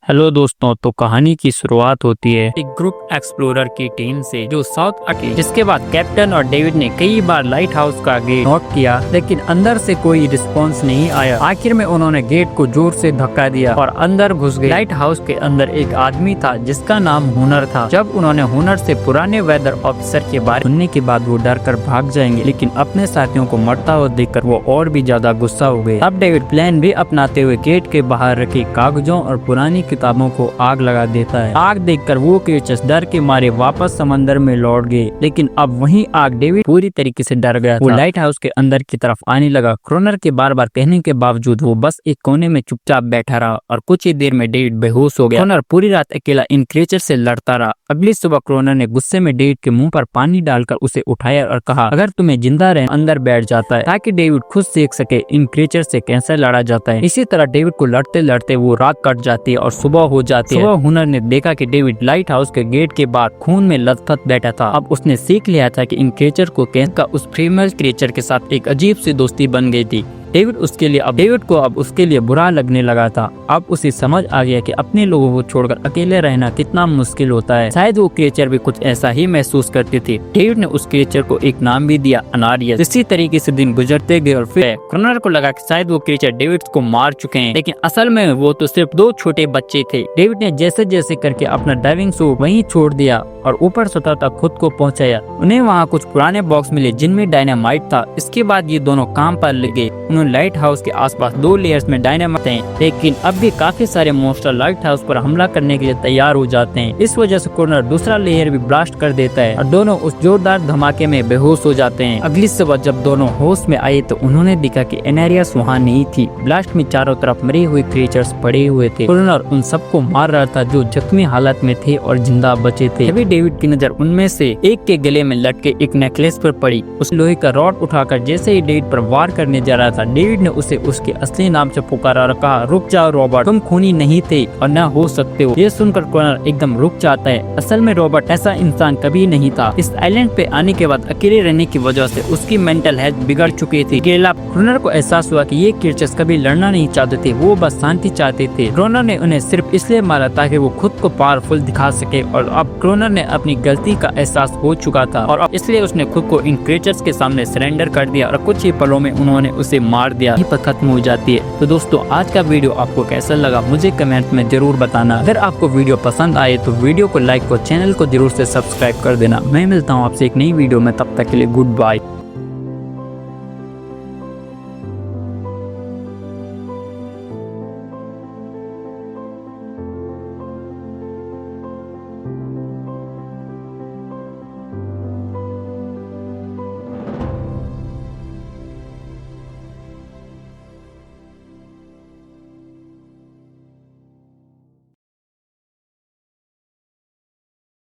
Hello दोस्तों, तो कहानी की शुरुआत होती है एक ग्रुप एक्सप्लोरर की टीम से जो साउथ अटली। जिसके बाद कैप्टन और डेविड ने कई बार लाइट हाउस का गेट नॉक किया, लेकिन अंदर से कोई रिस्पांस नहीं आया। आखिर में उन्होंने गेट को जोर से धक्का दिया और अंदर घुस गए। लाइट हाउस के अंदर एक आदमी था जिसका नाम हुनर था। जब उन्होंने हुनर से पुराने वेदर ऑफिसर के बारे सुनने के बाद वो डर कर भाग जाएंगे, लेकिन अपने साथियों को मरता हुआ देखकर वो और भी ज्यादा गुस्सा हो गए। अब डेविड प्लान भी अपनाते हुए गेट के बाहर रखी कागजों और पुरानी किताबों को आग लगा देता है। आग देखकर वो क्रीचर्स डर के मारे वापस समंदर में लौट गए, लेकिन अब वही आग डेविड पूरी तरीके से डर गया था। वो लाइट हाउस के अंदर की तरफ आने लगा। क्रोनर के बार बार कहने के बावजूद वो बस एक कोने में चुपचाप बैठा रहा और कुछ ही देर में डेविड बेहोश हो गया। क्रोनर पूरी रात अकेला इन क्रीचर से लड़ता रहा। अगली सुबह क्रोनर ने गुस्से में डेविड के मुंह पर पानी डालकर उसे उठाया और कहा, अगर तुम्हें जिंदा रहना अंदर बैठ जाता है, ताकि डेविड खुद सीख सके इन क्रीचर से कैसे लड़ा जाता है। इसी तरह डेविड को लड़ते लड़ते वो रात कट जाती है और सुबह हो जाती है। सुबह हुनर ने देखा कि डेविड लाइट हाउस के गेट के बाहर खून में लथपथ बैठा था। अब उसने सीख लिया था कि इन क्रीचर को कैसे उस फीमेल क्रीचर के साथ एक अजीब सी दोस्ती बन गई थी। डेविड को अब उसके लिए बुरा लगने लगा था। अब उसे समझ आ गया कि अपने लोगों को छोड़कर अकेले रहना कितना मुश्किल होता है। शायद वो क्रीचर भी कुछ ऐसा ही महसूस करती थी। डेविड ने उस क्रीचर को एक नाम भी दिया, अनारियस। इसी तरीके से दिन गुजरते गए और फिर क्रोनर को लगा कि शायद वो क्रीचर डेविड को मार चुके हैं, लेकिन असल में वो तो सिर्फ दो छोटे बच्चे थे। डेविड ने जैसे जैसे करके अपना डाइविंग सूट वहीं छोड़ दिया और ऊपर सतह तक खुद को पहुंचाया। उन्हें वहाँ कुछ पुराने बॉक्स मिले जिनमें डायनामाइट था। इसके बाद ये दोनों काम पर लगे। लाइट हाउस के आसपास 2 लेयर्स में डायनामाइट हैं, लेकिन अब भी काफी सारे मॉन्स्टर लाइट हाउस पर हमला करने के लिए तैयार हो जाते हैं। इस वजह से क्रोनर दूसरा लेयर भी ब्लास्ट कर देता है और दोनों उस जोरदार धमाके में बेहोश हो जाते हैं। अगली सुबह जब दोनों होश में आए तो उन्होंने देखा कि एनारियस वहाँ नहीं थी। ब्लास्ट में चारों तरफ मरे हुए क्रीचर्स पड़े हुए थे। क्रोनर उन सबको मार रहा था जो जख्मी हालत में थे और जिंदा बचे थे। तभी डेविड की नजर उनमें से एक के गले में लटके एक नेकलेस पर पड़ी। उस लोहे का रॉड उठाकर जैसे ही डेविड पर वार करने जा रहा था, डेविड ने उसे उसके असली नाम से पुकारा और कहा, रुक जाओ रॉबर्ट, तुम खूनी नहीं थे और न हो सकते हो। ये सुनकर क्रोनर एकदम रुक जाता है। असल में रॉबर्ट ऐसा इंसान कभी नहीं था। इस आइलैंड पे आने के बाद अकेले रहने की वजह से उसकी मेंटल हेल्थ बिगड़ चुकी थी। क्रोनर को एहसास हुआ कि ये क्रीचर्स कभी लड़ना नहीं चाहते थे, वो बस शांति चाहते थे। क्रोनर ने उन्हें सिर्फ इसलिए मारा ताकि वो खुद को पावरफुल दिखा सके, और अब क्रोनर ने अपनी गलती का एहसास हो चुका था और अब इसलिए उसने खुद को इन क्रीचर्स के सामने सरेंडर कर दिया और कुछ ही पलों में उन्होंने उसे मार दिया। खत्म हो जाती है। तो दोस्तों, आज का वीडियो आपको कैसा लगा मुझे कमेंट में जरूर बताना। अगर आपको वीडियो पसंद आए तो वीडियो को लाइक और चैनल को जरूर से सब्सक्राइब कर देना। मैं मिलता हूँ आपसे एक नई वीडियो में, तब तक के लिए गुड बाय।